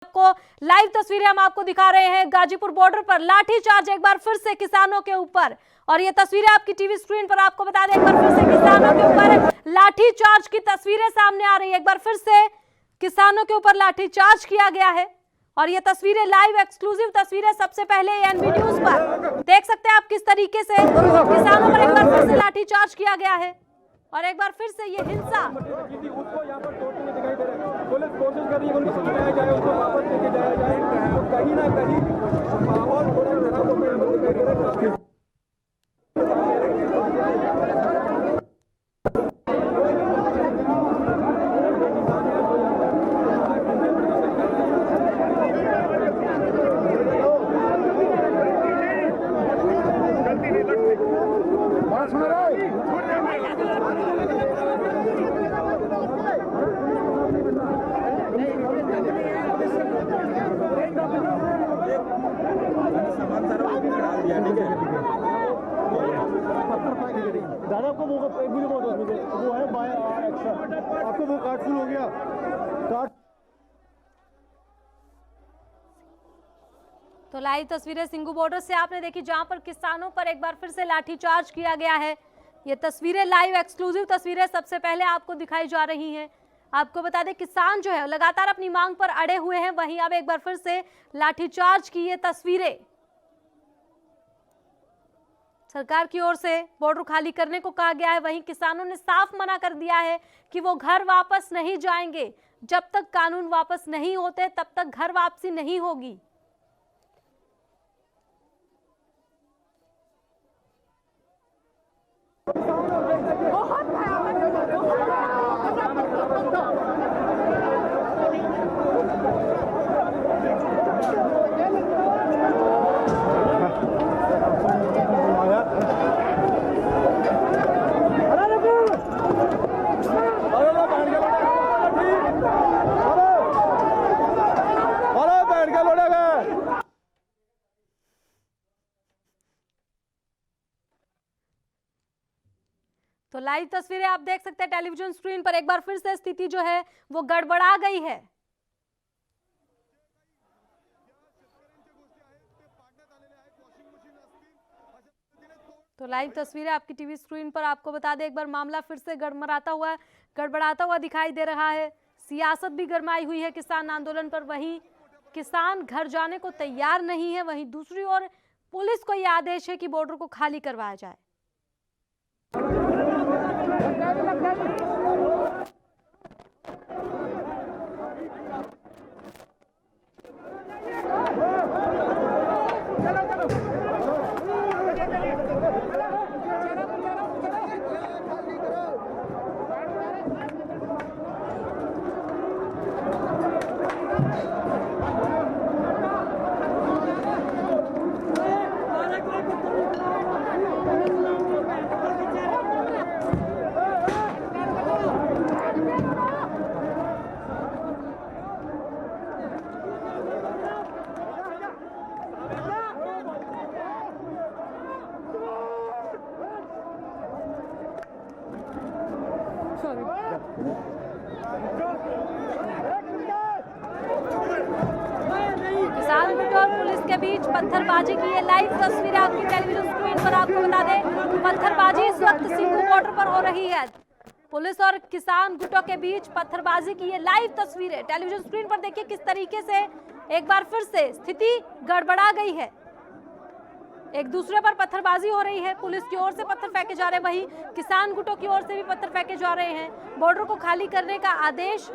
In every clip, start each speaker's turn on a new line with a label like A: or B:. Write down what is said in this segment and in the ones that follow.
A: आपको लाइव तस्वीरें हम आपको दिखा रहे हैं गाजीपुर बॉर्डर पर लाठीचार्ज एक बार फिर से किसानों के ऊपर। और ये तस्वीरें आपकी टीवी स्क्रीन पर आपको बता दें, एक बार फिर से किसानों के ऊपर लाठीचार्ज की तस्वीरें सामने आ रही है। एक बार फिर से किसानों के ऊपर लाठीचार्ज किया गया है और ये तस्वीरें लाइव एक्सक्लूसिव तस्वीरें सबसे पहले एनबी न्यूज पर देख सकते हैं आप किस तरीके से किसानों पर एक बार फिर से लाठीचार्ज किया गया है और एक बार फिर से ये हिंसा
B: उसको यहाँ पर तोड़ने दिखाई दे रहा है। पुलिस कोशिश कर रही है उनको हटाया जाए, उसको वापस लेके जाया जाए, तो कहीं ना कहीं माहौल थोड़ा खराब होता दिखाई दे रहा है। दादा आपको वो एक भी बहुत वो है बाय एक्स्ट्रा आपको वो कार्ड फुल हो गया कार्ड।
A: तो लाइव तस्वीरें सिंगू बॉर्डर से आपने देखी जहां पर किसानों पर एक बार फिर से लाठीचार्ज किया गया है। ये तस्वीरें लाइव एक्सक्लूसिव तस्वीरें सबसे पहले आपको दिखाई जा रही हैं। आपको बता दें किसान जो है लगातार अपनी मांग पर अड़े हुए हैं, वहीं अब एक बार फिर से लाठीचार्ज की ये तस्वीरें सरकार की ओर से बॉर्डर खाली करने को कहा गया है। वहीं किसानों ने साफ मना कर दिया है कि वो घर वापस नहीं जाएंगे। जब तक कानून वापस नहीं होते तब तक घर वापसी नहीं होगी। तो लाइव तस्वीरें आप देख सकते हैं टेलीविजन स्क्रीन पर। एक बार फिर से स्थिति जो है वो गड़बड़ा गई है। तो लाइव तस्वीरें आपकी टीवी स्क्रीन पर आपको बता दें, एक बार मामला फिर से गड़बड़ाता हुआ दिखाई दे रहा है। सियासत भी गरमाई हुई है किसान आंदोलन पर। वहीं किसान घर जाने को तैयार नहीं है, वहीं दूसरी ओर पुलिस को यह आदेश है कि बॉर्डर को खाली करवाया जाए। किसान गुट और पुलिस के बीच पत्थरबाजी की ये लाइव तस्वीरें आपकी टेलीविजन स्क्रीन पर आपको बता दें। पत्थरबाजी इस वक्त सिंगू बॉर्डर पर हो रही है। पुलिस और किसान गुटों के बीच पत्थरबाजी की ये लाइव तस्वीरें टेलीविजन स्क्रीन पर देखिए किस तरीके से एक बार फिर से स्थिति गड़बड़ा गई है। एक दूसरे पर पत्थरबाजी हो रही है। पुलिस की ओर से पत्थर फेंके जा रहे हैं, वहीं किसान गुटों की ओर से भी पत्थर फेंके जा रहे हैं। बॉर्डर को खाली करने का आदेश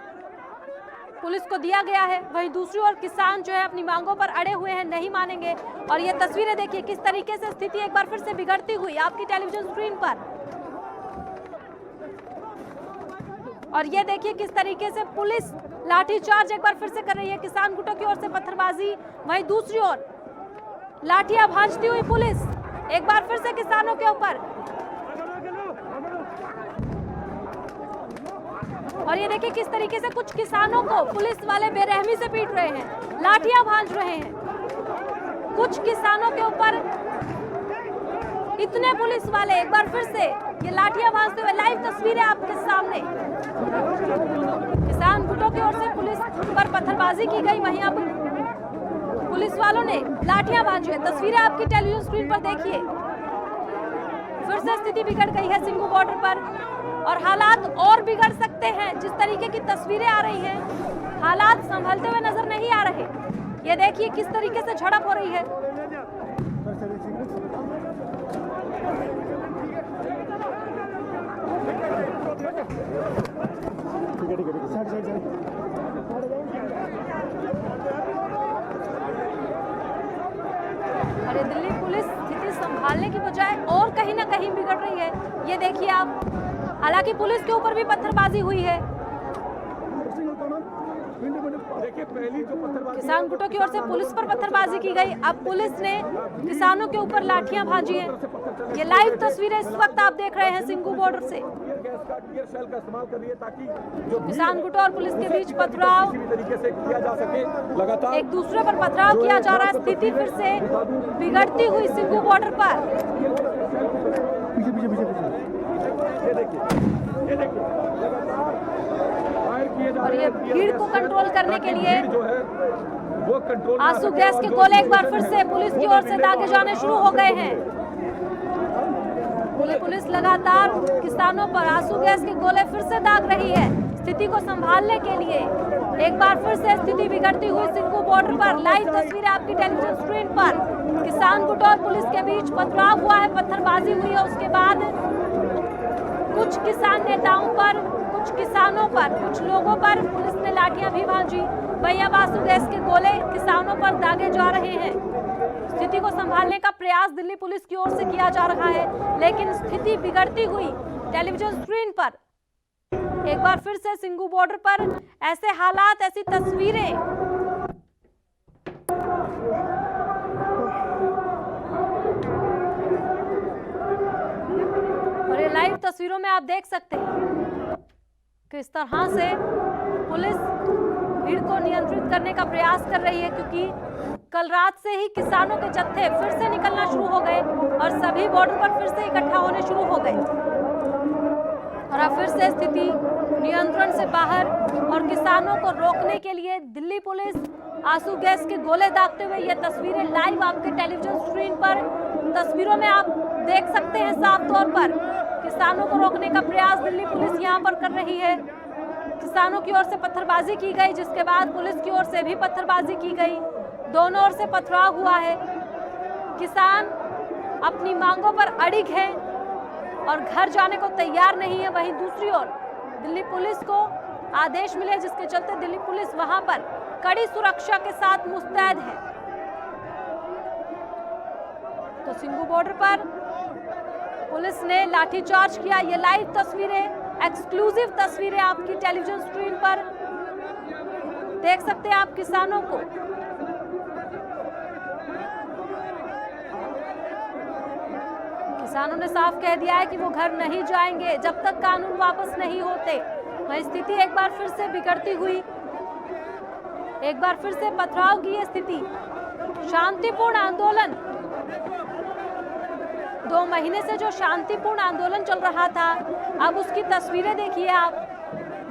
A: पुलिस को दिया गया है, वहीं दूसरी ओर किसान जो है अपनी मांगों पर अड़े हुए हैं, नहीं मानेंगे। और ये तस्वीरें देखिए किस तरीके से स्थिति एक बार फिर से बिगड़ती हुई आपकी टेलीविजन स्क्रीन पर। और ये देखिए किस तरीके से पुलिस लाठीचार्ज एक बार फिर से कर रही है। किसान गुटों की ओर से पत्थरबाजी, वहीं दूसरी ओर लाठियां भांजती हुई पुलिस एक बार फिर से किसानों के ऊपर। और ये देखिए किस तरीके से कुछ किसानों को पुलिस वाले बेरहमी से पीट रहे हैं, लाठियां भांज रहे हैं। कुछ किसानों के ऊपर इतने पुलिस वाले एक बार फिर से ये लाठियां भांजते हुए, लाइव तस्वीरें आपके सामने। किसान गुटों की ओर से पुलिस पर पत्थरबाजी की गई, वहीं अब पुलिस वालों ने लाठियां भांजी है। तस्वीरें आपकी टेलीविजन स्क्रीन पर देखिए। फिर से स्थिति बिगड़ गई है सिंघू बॉर्डर पर और हालात और बिगड़ सकते हैं। जिस तरीके की तस्वीरें आ रही हैं, हालात संभलते हुए नजर नहीं आ रहे। ये देखिए किस तरीके से झड़प हो रही है। अरे दिल्ली पुलिस स्थिति संभालने की बजाय और कहीं ना कहीं बिगड़ रही है। ये देखिए आप, हालांकि पुलिस के ऊपर भी पत्थरबाजी हुई है। किसान गुटों की ओर से पुलिस पर पत्थरबाजी की गई। अब पुलिस ने किसानों के ऊपर लाठियां भांजी हैं। ये लाइव तस्वीरें इस वक्त आप देख रहे हैं सिंघू बॉर्डर से। किसान गुटों और पुलिस के बीच पथराव, एक दूसरे पर पथराव किया जा रहा है। स्थिति फिर से बिगड़ती हुई सिंघू बॉर्डर पर। और ये भीड़ को कंट्रोल करने के लिए आंसू गैस के गोले एक बार फिर से पुलिस की ओर से दागे जाने शुरू हो गए हैं। पुलिस लगातार किसानों पर आंसू गैस के गोले फिर से दाग रही है। स्थिति को संभालने के लिए एक बार फिर से स्थिति बिगड़ती हुई सिंघू बॉर्डर पर। लाइव तस्वीरें आपकी टेलीविजन स्क्रीन पर। किसान गुटों और पुलिस के बीच पथराव हुआ है, पत्थरबाजी हुई है। उसके बाद कुछ किसान नेताओं पर, कुछ किसानों पर, कुछ लोगों पर पुलिस ने लाठियां भी भांजी। वहीं अब आंसू गैस के गोले किसानों पर दागे जा रहे हैं। स्थिति को संभालने का प्रयास दिल्ली पुलिस की ओर से किया जा रहा है, लेकिन स्थिति बिगड़ती हुई टेलीविजन स्क्रीन पर। एक बार फिर से सिंघू बॉर्डर पर ऐसे हालात, ऐसी तस्वीरें। और ये लाइव तस्वीरों में आप देख सकते हैं किस तरह से पुलिस भीड़ को नियंत्रित करने का प्रयास कर रही है, क्योंकि कल रात से ही किसानों के जत्थे फिर से निकलना शुरू हो गए और सभी बॉर्डर पर फिर से इकट्ठा होने शुरू हो गए। और अब फिर से स्थिति नियंत्रण से बाहर और किसानों को रोकने के लिए दिल्ली पुलिस आंसू गैस के गोले दागते हुए, ये तस्वीरें लाइव आपके टेलीविजन स्क्रीन पर तस्वीरों में आप देख सकते हैं। साफ तौर पर किसानों को रोकने का प्रयास दिल्ली पुलिस यहां पर कर रही है। किसानों की ओर से पत्थरबाजी की गई, जिसके बाद पुलिस की ओर से भी पत्थरबाजी की गई। दोनों ओर से पथराव हुआ है। किसान अपनी मांगों पर अड़िग हैं और घर जाने को तैयार नहीं है। वहीं दूसरी ओर दिल्ली पुलिस को आदेश मिले, जिसके चलते दिल्ली पुलिस वहां पर कड़ी सुरक्षा के साथ मुस्तैद है। तो सिंघू बॉर्डर पर पुलिस ने लाठीचार्ज किया। ये लाइव तस्वीरें, एक्सक्लूसिव तस्वीरें आपकी टेलीविजन स्क्रीन पर देख सकते हैं आप किसानों को। किसानों ने साफ कह दिया है कि वो घर नहीं जाएंगे जब तक कानून वापस नहीं होते। वह स्थिति एक बार फिर से बिगड़ती हुई, एक बार फिर से पथराव की ये स्थिति। शांतिपूर्ण आंदोलन, 2 महीने से जो शांतिपूर्ण आंदोलन चल रहा था, अब उसकी तस्वीरें देखिए आप।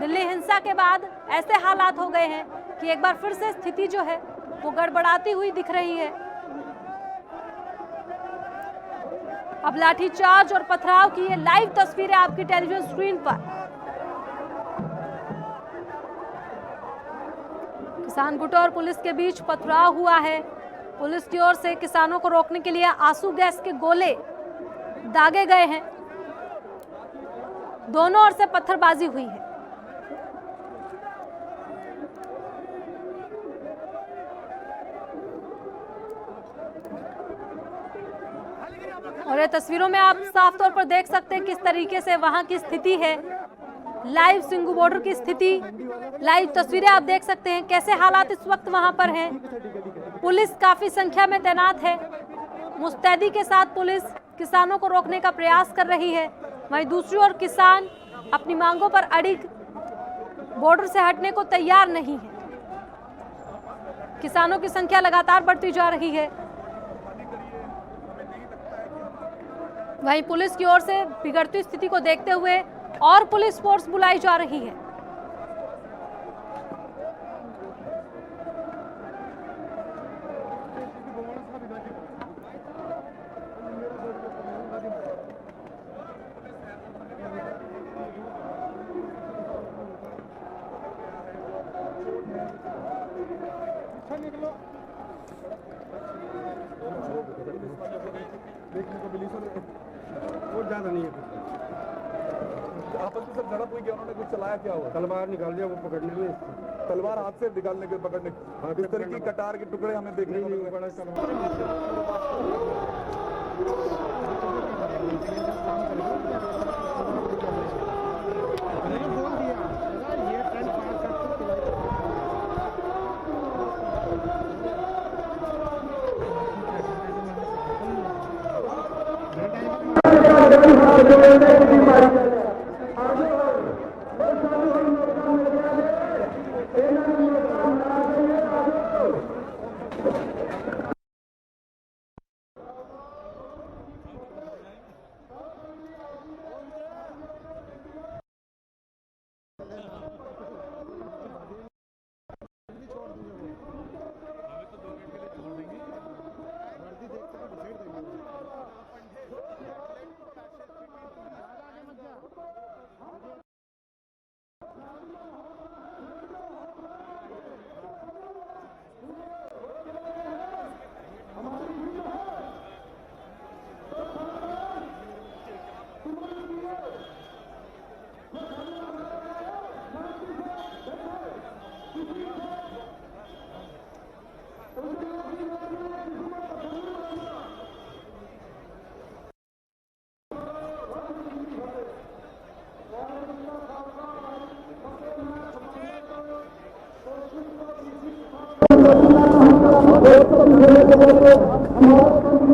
A: दिल्ली हिंसा के बाद ऐसे हालात हो गए हैं कि एक बार फिर से स्थिति जो है वो गड़बड़ाती हुई दिख रही है। अब लाठीचार्ज और पथराव की ये लाइव तस्वीरें आपकी टेलीविजन स्क्रीन पर। किसान गुटों और पुलिस के बीच पथराव हुआ है। पुलिस की ओर से किसानों को रोकने के लिए आंसू गैस के गोले दागे गए हैं। दोनों ओर से पत्थरबाजी हुई है। और ये तस्वीरों में आप साफ तौर पर देख सकते हैं किस तरीके से वहां की स्थिति है। लाइव सिंघू बॉर्डर की स्थिति, लाइव तस्वीरें आप देख सकते हैं कैसे हालात इस वक्त वहां पर हैं। पुलिस काफी संख्या में तैनात है। मुस्तैदी के साथ पुलिस किसानों को रोकने का प्रयास कर रही है। वहीं दूसरी ओर किसान अपनी मांगों पर अड़िग बॉर्डर से हटने को तैयार नहीं है। किसानों की संख्या लगातार बढ़ती जा रही है। वहीं पुलिस की ओर से बिगड़ती स्थिति को देखते हुए और पुलिस फोर्स बुलाई जा रही है।
B: देखने को मिली सर, वो ज्यादा नहीं है। आपस में सब झड़प हुई क्या? उन्होंने कुछ चलाया क्या हुआ? तलवार निकाल दिया वो पकड़ने में। तलवार हाथ से निकालने के पकड़ने किस तरह की कटार के टुकड़े हमें देखने को मिले? बड़ा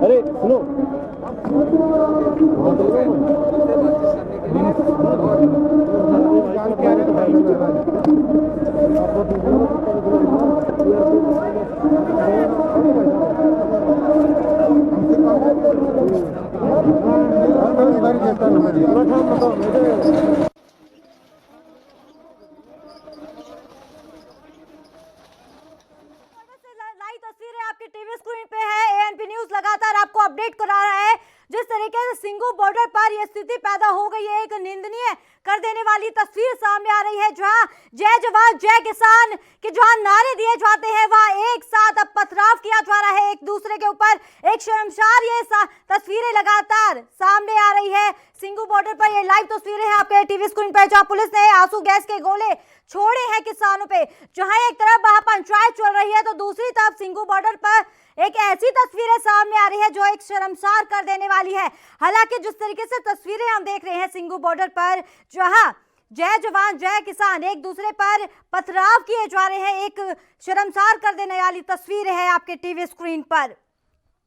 B: अरे सुनो,
A: तस्वीरें आपके टीवी स्क्रीन पे है। एएनपी न्यूज लगातार आपको अपडेट करा रहा है। जिस तरीके से सिंगू बॉर्डर पर यह स्थिति पैदा हो गई है, एक निंदनीय कर देने वाली तस्वीर सामने आ रही है, जहां जय जवान जय किसान के जहां नारे दिए जाते हैं, वहां एक साथ अब पथराव किया जा रहा है एक दूसरे के ऊपर। एक शर्मसार ये तस्वीरें लगातार सामने आ रही है। सिंगू बॉर्डर पर ये लाइव तस्वीरें हैं आपके टीवी स्क्रीन पर, जहां पुलिस ने आंसू गैस के गोले छोड़े हैं किसानों पे। जहां एक तरफ वहां पंचायत चल रही है, तो दूसरी तरफ सिंगू बॉर्डर पर एक ऐसी तस्वीरें सामने आ रही है जो एक शर्मसार कर देने वाली है। हालांकि जिस तरीके से तस्वीरें हम देख रहे हैं सिंगू बॉर्डर पर, जहां जय जवान जय किसान एक दूसरे पर पथराव किए जा रहे हैं, एक शर्मसार कर देने वाली तस्वीरें हैं आपके टीवी स्क्रीन पर।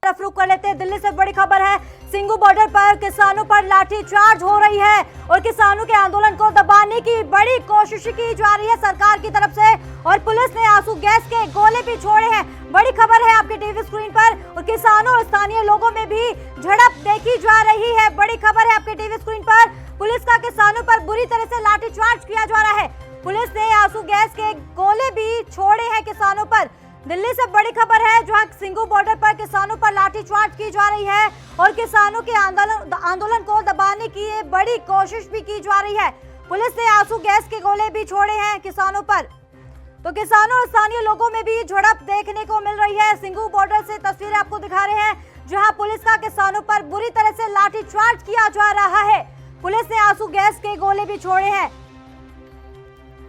A: रुक कर लेते हैं, दिल्ली से बड़ी खबर है। सिंगू बॉर्डर पर किसानों पर लाठीचार्ज हो रही है और किसानों के आंदोलन को दबाने की बड़ी कोशिश की जा रही है सरकार की तरफ से, और पुलिस ने आंसू गैस के गोले भी छोड़े हैं। बड़ी खबर है आपके टीवी स्क्रीन पर, और किसानों और स्थानीय लोगों में भी झड़प देखी जा रही है। बड़ी खबर है आपके टीवी स्क्रीन पर, पुलिस का किसानों पर बुरी तरह से लाठीचार्ज किया जा रहा है। पुलिस ने आंसू गैस के गोले भी छोड़े हैं किसानों पर। दिल्ली से बड़ी खबर है, जहां सिंगू बॉर्डर पर किसानों पर लाठीचार्ज की जा रही है और किसानों के आंदोलन को दबाने की ये बड़ी कोशिश भी की जा रही है। पुलिस ने आंसू गैस के गोले भी छोड़े हैं किसानों पर, तो किसानों और स्थानीय लोगों में भी झड़प देखने को मिल रही है। सिंगू बॉर्डर से तस्वीरें आपको दिखा रहे हैं, जहां पुलिस का किसानों पर बुरी तरह से लाठीचार्ज किया जा रहा है। पुलिस ने आंसू गैस के गोले भी छोड़े हैं।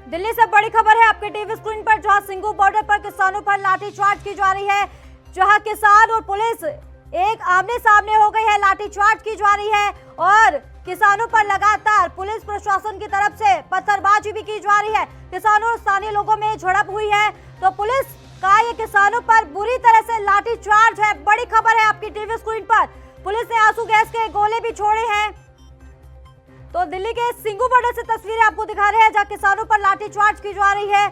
A: दिल्ली से बड़ी खबर है आपके टीवी स्क्रीन पर, जहां सिंगू बॉर्डर पर किसानों पर लाठीचार्ज की जा रही है, जहां किसान और पुलिस एक आमने सामने हो गई है, लाठीचार्ज की जा रही है और किसानों पर लगातार पुलिस प्रशासन की तरफ से पत्थरबाजी भी की जा रही है। किसानों और स्थानीय लोगों में झड़प हुई है, तो पुलिस का ये किसानों पर बुरी तरह से लाठीचार्ज है। बड़ी खबर है आपकी टीवी स्क्रीन पर, पुलिस ने आंसू गैस के गोले भी छोड़े हैं। तो दिल्ली के सिंगू बॉर्डर से तस्वीरें आपको दिखा रहे हैं, जहां किसानों पर लाठीचार्ज की जा रही है।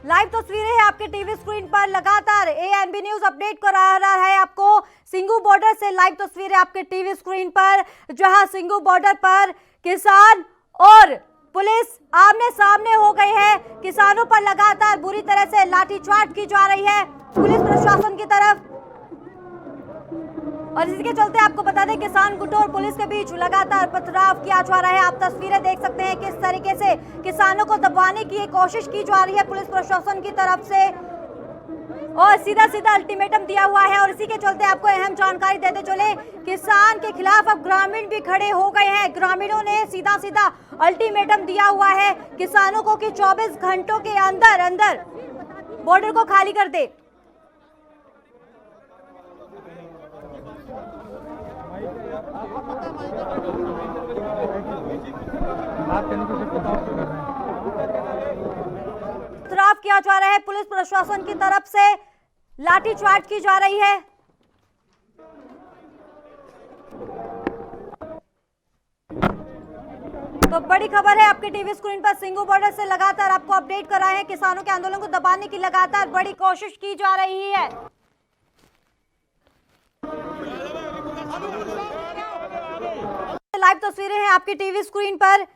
A: लाइव तस्वीरें हैं आपके टीवी स्क्रीन पर, लगातार एएनबी न्यूज अपडेट करा रहा है आपको सिंगू बॉर्डर से। लाइव तस्वीरें आपके टीवी स्क्रीन पर, जहां सिंगू बॉर्डर पर किसान
C: और पुलिस आमने सामने हो गई है। किसानों पर लगातार बुरी तरह से लाठीचार्ज की जा रही है पुलिस प्रशासन की तरफ। और इसी के चलते आपको बता दें, किसान गुटों और पुलिस के बीच लगातार पथराव किया जा रहा है। आप तस्वीरें देख सकते हैं किस तरीके से किसानों को दबाने की कोशिश की जा रही है पुलिस प्रशासन की तरफ से, और सीधा सीधा अल्टीमेटम दिया हुआ है। और इसी के चलते आपको अहम जानकारी देते चले, किसान के खिलाफ अब ग्रामीण भी खड़े हो गए हैं। ग्रामीणों ने सीधा सीधा अल्टीमेटम दिया हुआ है किसानों को कि 24 घंटों के अंदर अंदर बॉर्डर को खाली कर दे। पथराव किया जा रहा है पुलिस प्रशासन की तरफ से, लाठीचार्ज की जा रही है। तो बड़ी खबर है आपकी टीवी स्क्रीन पर, सिंगू बॉर्डर से लगातार आपको अपडेट कर रहे हैं। किसानों के आंदोलन को दबाने की लगातार बड़ी कोशिश की जा रही है। लाइव तस्वीरें हैं आपकी टीवी स्क्रीन पर।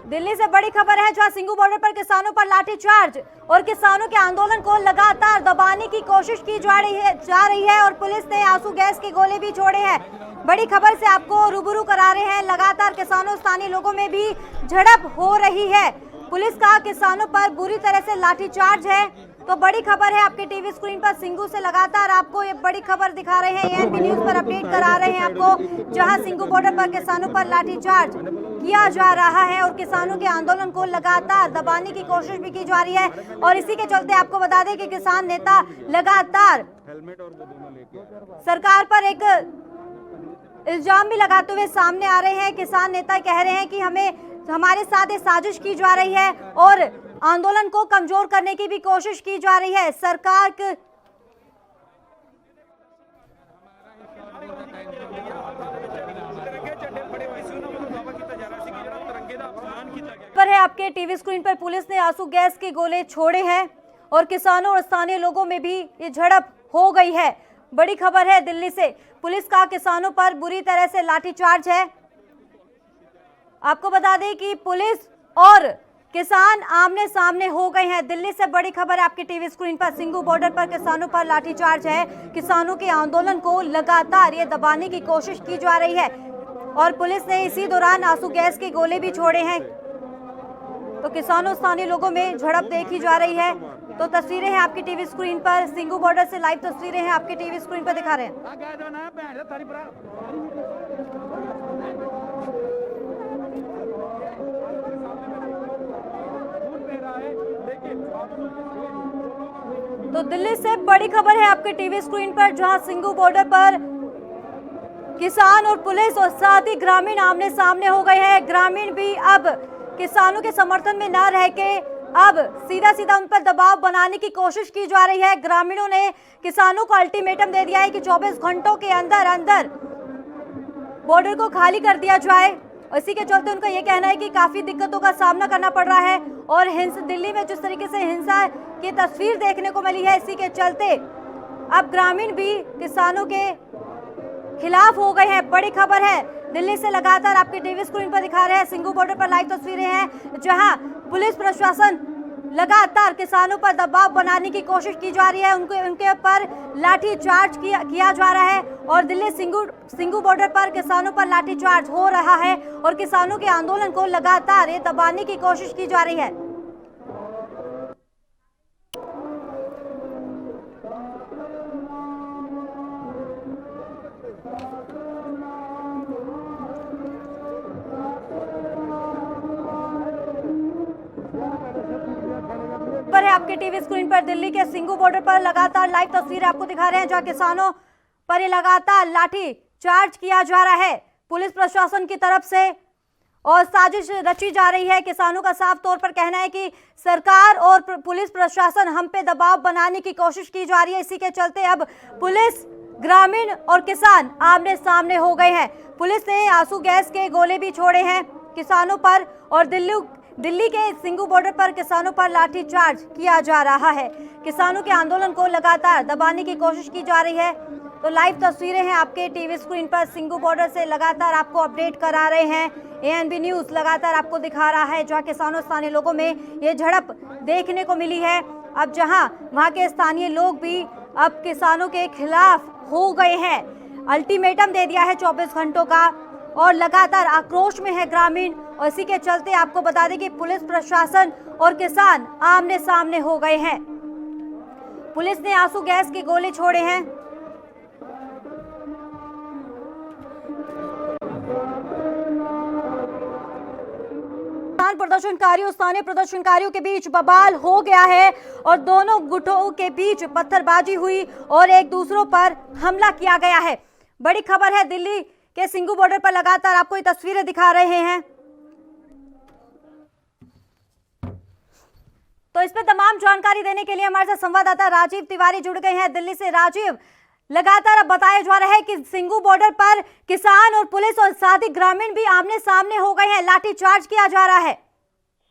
C: दिल्ली से बड़ी खबर है, जहां सिंगू बॉर्डर पर किसानों पर लाठीचार्ज और किसानों के आंदोलन को लगातार दबाने की कोशिश की जा रही है और पुलिस ने आंसू गैस के गोले भी छोड़े हैं। बड़ी खबर से आपको रूबरू करा रहे हैं। लगातार किसानों स्थानीय लोगों में भी झड़प हो रही है। पुलिस का किसानों पर बुरी तरह से लाठीचार्ज है। तो बड़ी खबर है आपकी टीवी स्क्रीन पर, सिंगू से लगातार आपको ये बड़ी खबर दिखा रहे हैं। एएनपी न्यूज पर अपडेट करा रहे हैं आपको, जहां सिंगू बॉर्डर पर किसानों पर लाठीचार्ज किया जा रहा है और किसानों के आंदोलन को लगातार दबाने की कोशिश भी की जा रही है। और इसी के चलते आपको बता दें कि किसान नेता लगातार सरकार पर एक इल्जाम भी लगाते हुए सामने आ रहे हैं। किसान नेता कह रहे हैं कि हमारे साथ ये साजिश की जा रही है और आंदोलन को कमजोर करने की भी कोशिश की जा रही है। सरकार पर है आपके टीवी स्क्रीन पर, पुलिस ने आंसू गैस के गोले छोड़े हैं और किसानों और स्थानीय लोगों में भी ये झड़प हो गई है। बड़ी खबर है दिल्ली से, पुलिस का किसानों पर बुरी तरह से लाठीचार्ज है। आपको बता दें कि पुलिस और किसान आमने सामने हो गए हैं। दिल्ली से बड़ी खबर है आपकी टीवी स्क्रीन पर, सिंगू बॉर्डर पर किसानों पर लाठीचार्ज है। किसानों के आंदोलन को लगातार ये दबाने की कोशिश की जा रही है और पुलिस ने इसी दौरान आंसू गैस के गोले भी छोड़े हैं। तो किसानों स्थानीय लोगों में झड़प देखी जा रही है। तो तस्वीरें हैं आपकी टीवी स्क्रीन पर, सिंगू बॉर्डर से लाइव तस्वीरें हैं आपकी टीवी स्क्रीन पर दिखा रहे हैं। तो दिल्ली से बड़ी खबर है आपके टीवी स्क्रीन पर, जहां सिंगू बॉर्डर पर किसान और पुलिस और साथ ही ग्रामीण आमने सामने हो गए हैं। ग्रामीण भी अब किसानों के समर्थन में न रह के अब सीधा सीधा उन पर दबाव बनाने की कोशिश की जा रही है। ग्रामीणों ने किसानों को अल्टीमेटम दे दिया है कि 24 घंटों के अंदर अंदर बॉर्डर को खाली कर दिया जाए। इसी के चलते उनका ये कहना है कि काफी दिक्कतों का सामना करना पड़ रहा है और दिल्ली में जिस तरीके से हिंसा की तस्वीर देखने को मिली है, इसी के चलते अब ग्रामीण भी किसानों के खिलाफ हो गए हैं। बड़ी खबर है दिल्ली से, लगातार आपकी टीवी स्क्रीन पर दिखा रहे हैं। सिंगू बॉर्डर पर लाइव तस्वीरें हैं, जहां पुलिस प्रशासन लगातार किसानों पर दबाव बनाने की कोशिश की जा रही है। उनके ऊपर लाठी चार्ज किया जा रहा है और दिल्ली सिंगू बॉर्डर पर किसानों पर लाठी चार्ज हो रहा है और किसानों के आंदोलन को लगातार ये दबाने की कोशिश की जा रही है। पर है आपके टीवी स्क्रीन पर, दिल्ली के सिंगू बॉर्डर पर लगातार लाइव तस्वीरें आपको दिखा रहे हैं, जहां किसानों पर ये लगातार लाठी चार्ज किया जा रहा है पुलिस प्रशासन की तरफ से और साजिश रची जा रही है। किसानों का साफ तौर पर कहना है कि सरकार और पुलिस प्रशासन हम पे दबाव बनाने की कोशिश की जा रही है। इसी के चलते अब पुलिस, ग्रामीण और किसान आमने सामने हो गए हैं। पुलिस ने आंसू गैस के गोले भी छोड़े हैं किसानों पर और दिल्ली के सिंगू बॉर्डर पर किसानों पर लाठीचार्ज किया जा रहा है। किसानों के आंदोलन को लगातार दबाने की कोशिश की जा रही है। तो लाइव तस्वीरें हैं आपके टीवी स्क्रीन पर। सिंगू बॉर्डर से लगातार आपको अपडेट करा रहे हैं। एएनबी न्यूज लगातार आपको दिखा रहा है जहां किसानों स्थानीय लोगों में ये झड़प देखने को मिली है। अब जहां वहां के स्थानीय लोग भी अब किसानों के खिलाफ हो गए हैं। अल्टीमेटम दे दिया है 24 घंटों का और लगातार आक्रोश में है ग्रामीण। और इसी के चलते आपको बता दें कि पुलिस प्रशासन और किसान आमने सामने हो गए हैं। पुलिस ने आंसू गैस के गोले छोड़े हैं। प्रदर्शनकारियों स्थानीय प्रदर्शनकारियों के बीच बवाल हो गया है और दोनों गुटों के बीच पत्थरबाजी हुई और एक दूसरों पर हमला किया गया है। बड़ी खबर है, दिल्ली के सिंगू बॉर्डर पर लगातार आपको ये तस्वीरें दिखा रहे हैं। तो इस पर तमाम जानकारी देने के लिए हमारे साथ संवाददाता राजीव तिवारी जुड़ गए हैं दिल्ली से। राजीव, लगातार अब बताया जा रहा है कि सिंगू बॉर्डर पर किसान और पुलिस और साथ ही ग्रामीण भी आमने सामने हो गए हैं, लाठीचार्ज किया जा रहा है।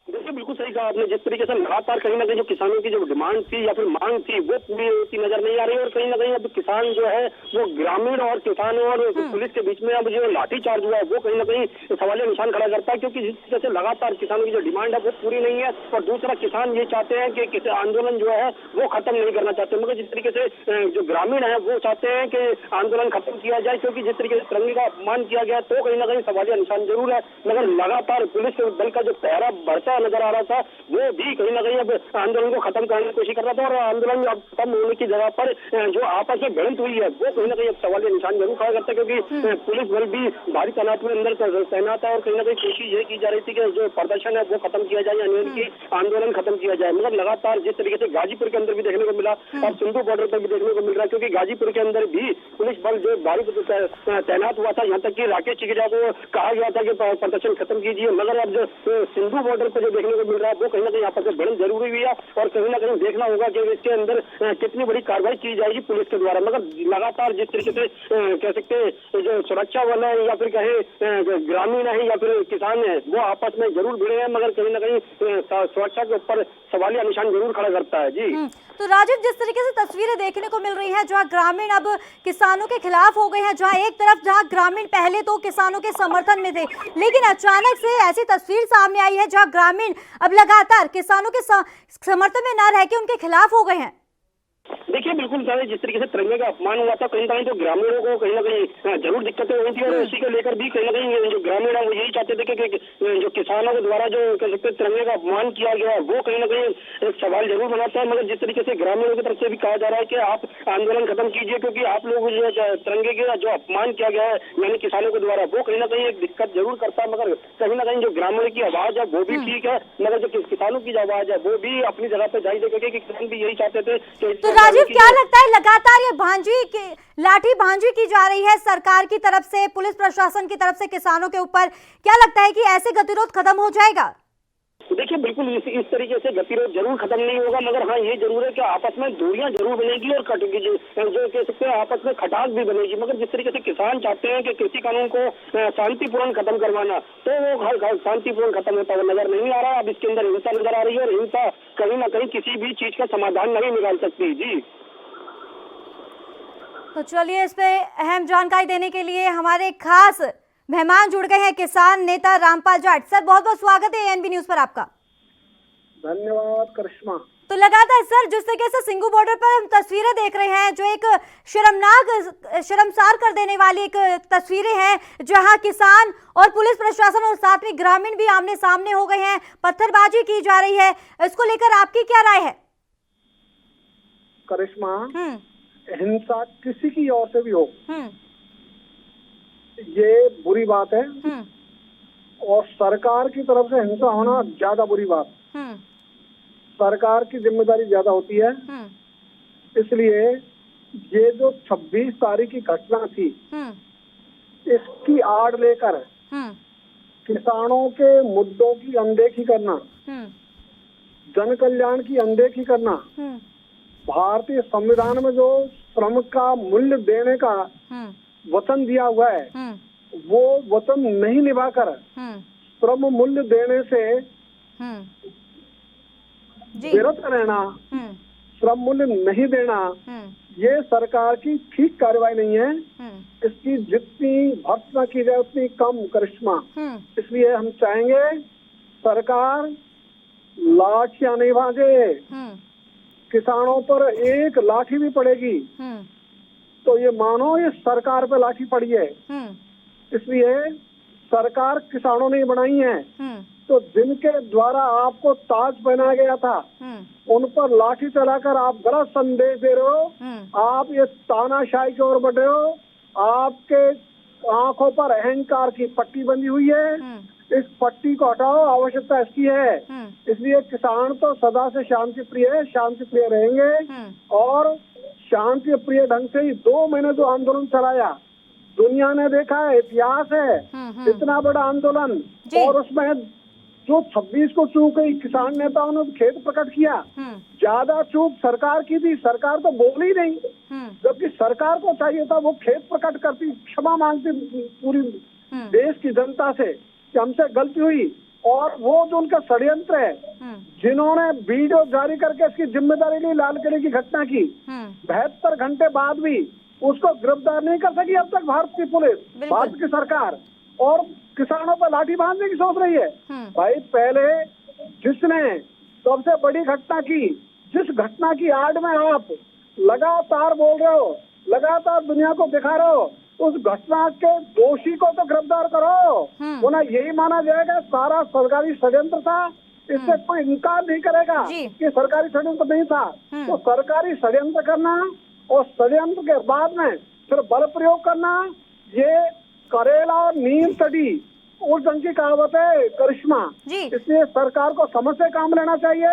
D: देखिए, बिल्कुल सही कहा आपने। जिस तरीके से लगातार कहीं ना कहीं जो किसानों की जो डिमांड थी या फिर मांग थी वो पूरी होती नजर नहीं आ रही है और कहीं ना कहीं अब किसान जो है वो ग्रामीण और किसानों और पुलिस के बीच में अब जो लाठीचार्ज हुआ है वो कहीं ना कहीं सवालिया निशान खड़ा करता है, क्योंकि जिस तरीके से लगातार किसानों की जो डिमांड है वो पूरी नहीं है और दूसरा किसान ये चाहते हैं कि किसी आंदोलन जो है वो खत्म नहीं करना चाहते, मगर जिस तरीके से जो ग्रामीण है वो चाहते हैं कि आंदोलन खत्म किया जाए, क्योंकि जिस तरीके से तिरंगे का अपमान किया गया तो कहीं ना कहीं सवालिया निशान जरूर है। मगर लगातार पुलिस बल का जो पहरा बढ़ता नजर आ रहा था वो भी कहीं ना कहीं अब आंदोलन को खत्म करने की कोशिश कर रहा था और आंदोलन अब खत्म होने की जगह पर जो आपस में भिड़ंत हुई है वो कहीं ना कहीं अब सवालिया निशान जरूर खड़ा करता है, क्योंकि पुलिस बल भी भारी तादाद में अंदर तैनात है और कहीं ना कहीं कोशिश ये की जा रही थी कि जो प्रदर्शन है वो खत्म किया जाए, यानी कि आंदोलन खत्म किया जाए। मगर लगातार जिस तरीके से गाजीपुर के अंदर भी देखने को मिला और सिंधु बॉर्डर पर भी देखने को मिल रहा है, क्योंकि गाजीपुर के अंदर भी पुलिस बल जो भारी तैनात हुआ था, यहाँ तक कि राकेश चिकिजा को कहा गया था कि प्रदर्शन खत्म कीजिए, मगर अब जो सिंधु बॉर्डर पर जो देखने को मिल रहा है वो कहीं ना कहीं आपस में भिड़ंत जरूरी हुई है और कहीं ना कहीं देखना होगा कि इसके अंदर कितनी बड़ी कार्रवाई की जाएगी पुलिस के द्वारा। मगर लगातार जिस तरीके से कह सकते हैं जो सुरक्षा बल है या फिर कहें ग्रामीण है या फिर किसान है वो आपस में जरूर भिड़े हैं, मगर कहीं ना कहीं सुरक्षा के ऊपर सवालिया निशान जरूर खड़ा करता है। जी
C: तो राजीव, जिस तरीके से तस्वीरें देखने को मिल रही हैं जहां ग्रामीण अब किसानों के खिलाफ हो गए हैं, जहां ग्रामीण पहले तो किसानों के समर्थन में थे, लेकिन अचानक से ऐसी तस्वीर सामने आई है जहां ग्रामीण अब लगातार किसानों के समर्थन में न रह के उनके खिलाफ हो गए हैं।
D: देखिए, बिल्कुल जिस तरीके से तिरंगे का अपमान हुआ था कहीं ना कहीं तो ग्रामीणों को कहीं ना कहीं जरूर दिक्कतें हुई थी और इसी को लेकर भी कहीं ना कहीं जो ग्रामीण है वो यही चाहते थे कि जो किसानों के द्वारा जो कह सकते तिरंगे का अपमान किया गया है वो कहीं ना कहीं एक सवाल जरूर बनाता है। मगर जिस तरीके से ग्रामीणों की तरफ से भी कहा जा रहा है कि आप आंदोलन खत्म कीजिए, क्योंकि आप लोग जो तिरंगे का जो अपमान किया गया है यानी किसानों के द्वारा वो कहीं ना कहीं एक दिक्कत जरूर करता है। मगर कहीं ना कहीं जो ग्रामीण की आवाज है वो भी ठीक है, मगर जो किसानों की जो आवाज है वो भी अपनी जगह पे जायज है, क्योंकि किसान भी यही चाहते थे कि
C: तो राजीव, क्या लगता है लगातार ये लाठी भांजी की जा रही है सरकार की तरफ से, पुलिस प्रशासन की तरफ से किसानों के ऊपर, क्या लगता है कि ऐसे गतिरोध खत्म हो जाएगा?
D: देखिए, बिल्कुल इस तरीके से गतिरोध जरूर खत्म नहीं होगा, मगर हाँ ये जरूर है कि आपस में दूरियां जरूर बनेगी और जो कह सकते हैं आपस में खटास भी बनेगी। मगर जिस तरीके से किसान चाहते हैं कि कृषि कानून को शांतिपूर्ण खत्म करवाना, तो वो शांतिपूर्ण खत्म होता हुआ नजर नहीं आ रहा। अब इसके अंदर हिंसा नजर आ रही है और हिंसा कहीं ना कहीं किसी भी चीज का समाधान नहीं निकाल सकती। जी
C: तो चलिए, इस पे अहम जानकारी देने के लिए हमारे खास मेहमान जुड़ गए हैं किसान नेता रामपाल जाट। सर, बहुत बहुत स्वागत है एएनबी न्यूज पर आपका।
B: धन्यवाद करिश्मा।
C: तो लगातार सर, जिस तरीके से सिंगू बॉर्डर पर हम तस्वीरें देख रहे हैं जो एक शर्मसार कर देने वाली एक तस्वीरें हैं, जहां किसान और पुलिस प्रशासन और साथ में ग्रामीण भी आमने सामने हो गए हैं, पत्थरबाजी की जा रही है, इसको लेकर आपकी क्या राय है?
B: करिश्मा, हिंसा किसी की ओर से भी हो ये बुरी बात है और सरकार की तरफ से हिंसा होना ज्यादा बुरी बात। सरकार की जिम्मेदारी ज्यादा होती है, इसलिए ये जो 26 तारीख की घटना थी इसकी आड़ लेकर किसानों के मुद्दों की अनदेखी करना, जन कल्याण की अनदेखी करना, भारतीय संविधान में जो श्रम का मूल्य देने का वचन दिया हुआ है वो वचन नहीं निभाकर श्रम मूल्य देने से विरत रहना, श्रम मूल्य नहीं देना, ये सरकार की ठीक कार्रवाई नहीं है। इसकी जितनी भर्त्सना की जाए उतनी कम करिश्मा। इसलिए हम चाहेंगे सरकार लाठियां नहीं भाजे। किसानों पर एक लाठी भी पड़ेगी तो ये मानो ये सरकार पे लाठी पड़ी है। इसलिए सरकार किसानों ने बनाई है, तो जिनके द्वारा आपको ताज पहनाया गया था उन पर लाठी चलाकर आप गलत संदेश दे रहे हो। आप ये तानाशाही की ओर बढ़ रहे हो। आपके आंखों पर अहंकार की पट्टी बंधी हुई है। इस पट्टी को हटाओ, आवश्यकता इसकी है। इसलिए किसान तो सदा से शांति प्रिय है, शांति प्रिय रहेंगे। और शांति प्रिय ढंग से ही 2 महीने जो आंदोलन चलाया, दुनिया ने देखा है, इतिहास है, इतना बड़ा आंदोलन। और उसमें जो 26 को चूक गई, किसान नेताओं ने खेद प्रकट किया। ज्यादा चूक सरकार की थी, सरकार तो बोली नहीं, जबकि सरकार को चाहिए था वो खेद प्रकट करती, क्षमा मांगती पूरी देश की जनता से कि हमसे गलती हुई। और वो जो उनका षड्यंत्र है, जिन्होंने वीडियो जारी करके इसकी जिम्मेदारी ली लाल किले की घटना की, 72 घंटे बाद भी उसको गिरफ्तार नहीं कर सकी अब तक भारत की पुलिस, भारत की सरकार। और किसानों पर लाठी बांधने की सोच रही है। भाई पहले जिसने सबसे बड़ी घटना की, जिस घटना की आड़ में आप लगातार बोल रहे हो, लगातार दुनिया को दिखा रहे हो, उस घटना के दोषी को तो गिरफ्तार करो। उन्हें यही माना जाएगा सारा सरकारी षड्यंत्र था। इससे कोई इनकार नहीं करेगा कि सरकारी षड्यंत्र नहीं था। तो सरकारी षड्यंत्र करना और षड्यंत्र के बाद में फिर बल प्रयोग करना, ये करेला और नीम तड़ी उस ढंग की कहावत है करिश्मा। इसलिए सरकार को समझ से काम लेना चाहिए,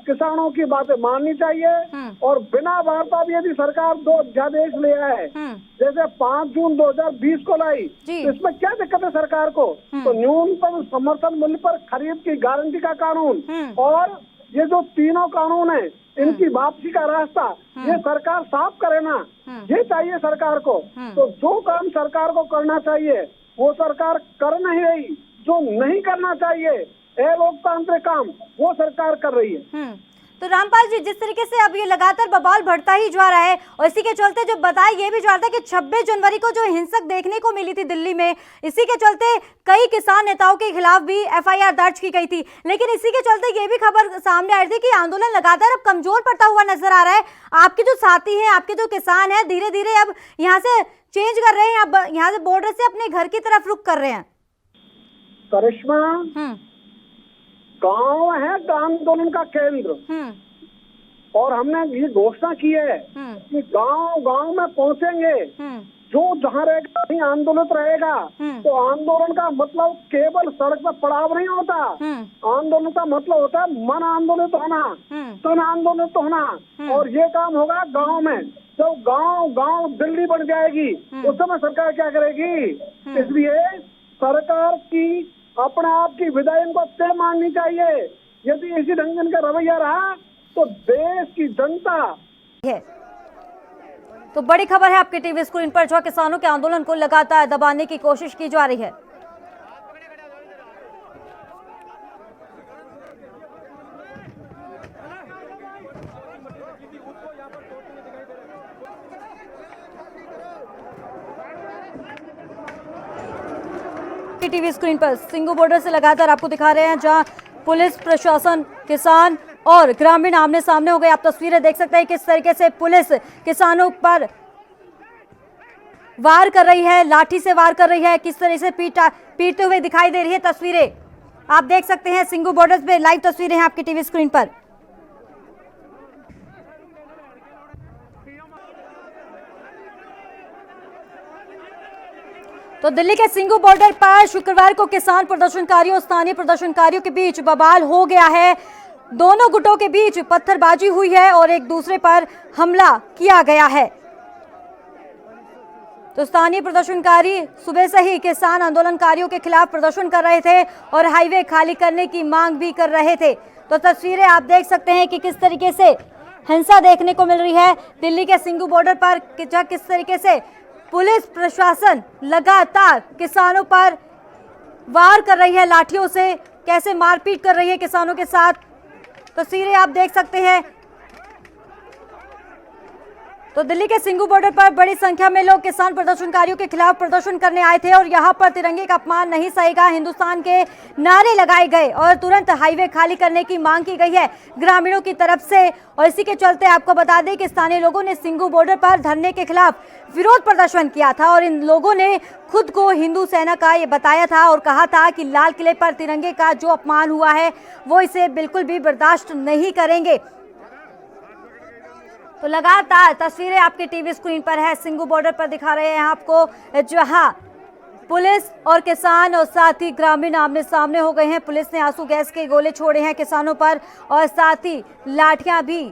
B: किसानों की बातें माननी चाहिए। और बिना वार्ता भी यदि सरकार 2 अध्यादेश ले आए, जैसे 5 जून 2020 को लाई, तो इसमें क्या दिक्कत है सरकार को? तो न्यूनतम समर्थन मूल्य पर खरीद की गारंटी का कानून और ये जो तीनों कानून है, इनकी वापसी का रास्ता, ये सरकार साफ करे ना, ये चाहिए सरकार को। तो जो काम सरकार को करना चाहिए वो सरकार कर नहीं रही, जो नहीं करना चाहिए लोकतांत्रिक काम वो सरकार कर रही है।
C: तो रामपाल जी, जिस तरीके से अब ये लगातार बवाल बढ़ता ही जा रहा है और इसी के चलते जो बताया ये भी जा रहा था कि 26 जनवरी को जो हिंसक देखने को मिली थी दिल्ली में, इसी के चलते कई किसान नेताओं के खिलाफ भी FIR दर्ज की गई थी। लेकिन इसी के चलते ये भी खबर सामने आई थी कि आंदोलन लगातार अब कमजोर पड़ता हुआ नजर आ रहा है। आपके जो साथी हैं, आपके जो किसान हैं, धीरे धीरे अब यहाँ से चेंज कर रहे हैं, अब यहाँ से बॉर्डर से अपने घर की तरफ रुख कर रहे हैं।
B: करिश्मा, गांव है आंदोलन का केंद्र और हमने ये घोषणा की है कि गांव गांव में पहुंचेंगे। जो जहाँ रहेगा वहीं आंदोलित रहेगा। तो आंदोलन का मतलब केवल सड़क पर पड़ाव नहीं होता। आंदोलन का मतलब होता है मन आंदोलित होना, तन आंदोलित होना। और ये काम होगा गांव में। जब गांव गांव दिल्ली बन जाएगी उस समय सरकार क्या करेगी? इसलिए सरकार की अपने आप की विदाई को तय माननी चाहिए। यदि इसी ढंग का रवैया रहा तो देश की जनता
C: है। तो बड़ी खबर है आपके टीवी स्क्रीन पर, जो किसानों के आंदोलन को लगातार दबाने की कोशिश की जा रही है। टीवी स्क्रीन पर सिंगू बॉर्डर से लगातार आपको दिखा रहे हैं, जहां पुलिस प्रशासन, किसान और ग्रामीण आमने सामने हो गए। आप तस्वीरें देख सकते हैं किस तरीके से पुलिस किसानों पर वार कर रही है, लाठी से वार कर रही है, किस तरह से पीटते हुए दिखाई दे रही है। तस्वीरें आप देख सकते हैं, सिंगू बॉर्डर पे लाइव तस्वीरें हैं आपकी टीवी स्क्रीन पर। तो दिल्ली के सिंगू बॉर्डर पर शुक्रवार को किसान प्रदर्शनकारियों और स्थानीय प्रदर्शनकारियों के बीच बवाल हो गया है। दोनों गुटों के बीच पत्थरबाजी हुई है और एक दूसरे पर हमला किया गया है। तो स्थानीय प्रदर्शनकारी सुबह से ही किसान आंदोलनकारियों के खिलाफ प्रदर्शन कर रहे थे और हाईवे खाली करने की मांग भी कर रहे थे। तो तस्वीरें आप देख सकते हैं कि किस तरीके से हिंसा देखने को मिल रही है दिल्ली के सिंगू बॉर्डर पर, किस तरीके से पुलिस प्रशासन लगातार किसानों पर वार कर रही है लाठियों से, कैसे मारपीट कर रही है किसानों के साथ। तस्वीरें आप देख सकते हैं। तो दिल्ली के सिंघू बॉर्डर पर बड़ी संख्या में लोग किसान प्रदर्शनकारियों के खिलाफ प्रदर्शन करने आए थे और यहां पर तिरंगे का अपमान नहीं सहेगा हिंदुस्तान के नारे लगाए गए और तुरंत हाईवे खाली करने की मांग की गई है ग्रामीणों की तरफ से। और इसी के चलते आपको बता दें कि स्थानीय लोगों ने सिंघू बॉर्डर पर धरने के खिलाफ विरोध प्रदर्शन किया था और इन लोगों ने खुद को हिंदू सेना का ये बताया था और कहा था कि लाल किले पर तिरंगे का जो अपमान हुआ है वो इसे बिल्कुल भी बर्दाश्त नहीं करेंगे। तो लगातार तस्वीरें आपके टीवी स्क्रीन पर है, सिंघू बॉर्डर पर दिखा रहे हैं आपको, जहां पुलिस और किसान और साथ ही ग्रामीण आमने सामने हो गए हैं। पुलिस ने आंसू गैस के गोले छोड़े हैं किसानों पर और साथ ही लाठियां भी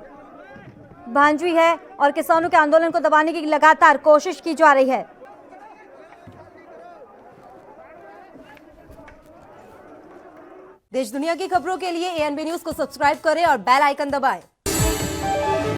C: भांजी है और किसानों के आंदोलन को दबाने की लगातार कोशिश की जा रही है।
E: देश दुनिया की खबरों के लिए ANB न्यूज को सब्सक्राइब करें और बेल आइकन दबाएं।